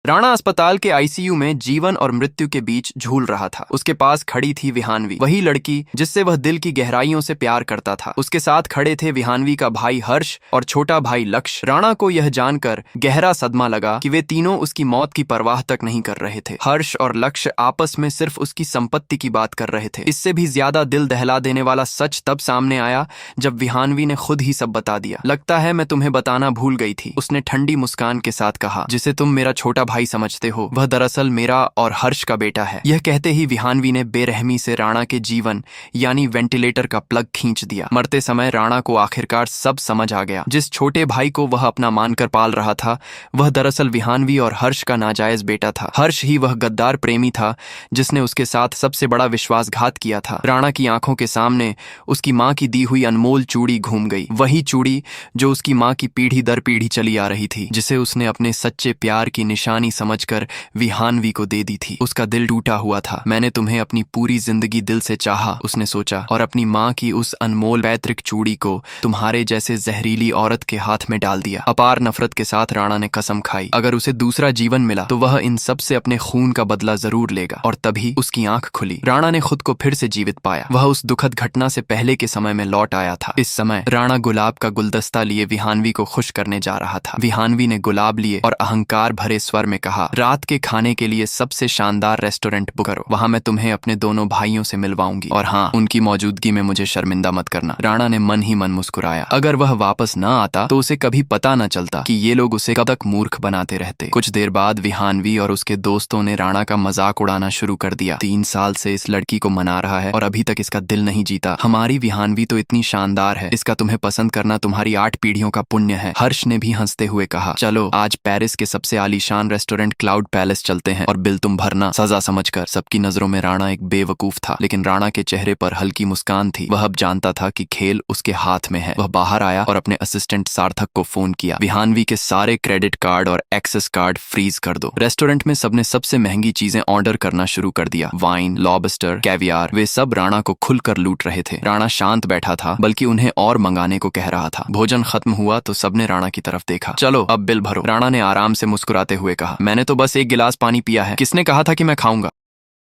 राणा अस्पताल के आईसीयू में जीवन और मृत्यु के बीच झूल रहा था। उसके पास खड़ी थी विहानवी, वही लड़की जिससे वह दिल की गहराइयों से प्यार करता था। उसके साथ खड़े थे विहानवी का भाई हर्ष और छोटा भाई लक्ष्य। राणा को यह जानकर गहरा सदमा लगा कि वे तीनों उसकी मौत की परवाह तक नहीं कर रहे थे। हर्ष और लक्ष्य आपस में सिर्फ उसकी संपत्ति की बात कर रहे थे। इससे भी ज्यादा दिल दहला देने वाला सच तब सामने आया जब विहानवी ने खुद ही सब बता दिया। लगता है मैं तुम्हें बताना भूल गई थी, उसने ठंडी मुस्कान के साथ कहा। जिसे तुम मेरा छोटा भाई समझते हो, वह दरअसल मेरा और हर्ष का बेटा है। यह कहते ही विहानवी ने बेरहमी से राणा के जीवन यानी वेंटिलेटर का प्लग खींच दिया। मरते समय राणा को आखिरकार सब समझ आ गया। जिस छोटे भाई को वह अपना मानकर पाल रहा था, वह दरअसल विहानवी और हर्ष का नाजायज बेटा था। हर्ष ही वह गद्दार प्रेमी था जिसने उसके साथ सबसे बड़ा विश्वासघात किया था। राणा की आंखों के सामने उसकी मां की दी हुई अनमोल चूड़ी घूम गई, वही चूड़ी जो उसकी मां की पीढ़ी दर पीढ़ी चली आ रही थी, जिसे उसने अपने सच्चे प्यार की निशानी समझकर विहानवी को दे दी थी। उसका दिल टूटा हुआ था। मैंने तुम्हें अपनी पूरी जिंदगी दिल से चाहा, उसने सोचा, और अपनी मां की उस अनमोल पैतृक चूड़ी को तुम्हारे जैसे जहरीली औरत के हाथ में डाल दिया। अपार नफरत के साथ राणा ने कसम खाई, अगर उसे दूसरा जीवन मिला तो वह इन सब से अपने खून का बदला जरूर लेगा। और तभी उसकी आंख खुली। राणा ने खुद को फिर से जीवित पाया। वह उस दुखद घटना से पहले के समय में लौट आया था। इस समय राणा गुलाब का गुलदस्ता लिए विहानवी को खुश करने जा रहा था। विहानवी ने गुलाब लिए और अहंकार भरे स्वर में कहा, रात के खाने के लिए सबसे शानदार रेस्टोरेंट बुक करो, वहां मैं तुम्हें अपने दोनों भाइयों से मिलवाऊंगी, और हाँ, उनकी मौजूदगी में मुझे शर्मिंदा मत करना। राणा ने मन ही मन मुस्कुराया। अगर वह वापस न आता तो उसे कभी पता न चलता कि ये लोग उसे कब तक मूर्ख बनाते रहते। कुछ देर बाद विहानवी और उसके दोस्तों ने राणा का मजाक उड़ाना शुरू कर दिया। 3 साल से इस लड़की को मना रहा है और अभी तक इसका दिल नहीं जीता। हमारी विहानवी तो इतनी शानदार है, इसका तुम्हें पसंद करना तुम्हारी 8 पीढ़ियों का पुण्य है। हर्ष ने भी हंसते हुए कहा, चलो आज पेरिस के सबसे आलीशान रेस्टोरेंट क्लाउड पैलेस चलते हैं और बिल तुम भरना सजा समझकर। सबकी नजरों में राणा एक बेवकूफ था, लेकिन राणा के चेहरे पर हल्की मुस्कान थी। वह अब जानता था कि खेल उसके हाथ में है। वह बाहर आया और अपने असिस्टेंट सार्थक को फोन किया, विहानवी के सारे क्रेडिट कार्ड और एक्सेस कार्ड फ्रीज कर दो। रेस्टोरेंट में सबने सबसे महंगी चीजें ऑर्डर करना शुरू कर दिया। वाइन, लॉबस्टर, कैवियार, वे सब राणा को खुलकर लूट रहे थे। राणा शांत बैठा था, बल्कि उन्हें और मंगाने को कह रहा था। भोजन खत्म हुआ तो सबने राणा की तरफ देखा। चलो अब बिल भरो, राणा ने आराम से मुस्कुराते हुए कहा। मैंने तो बस एक गिलास पानी पिया है, किसने कहा था कि मैं खाऊंगा।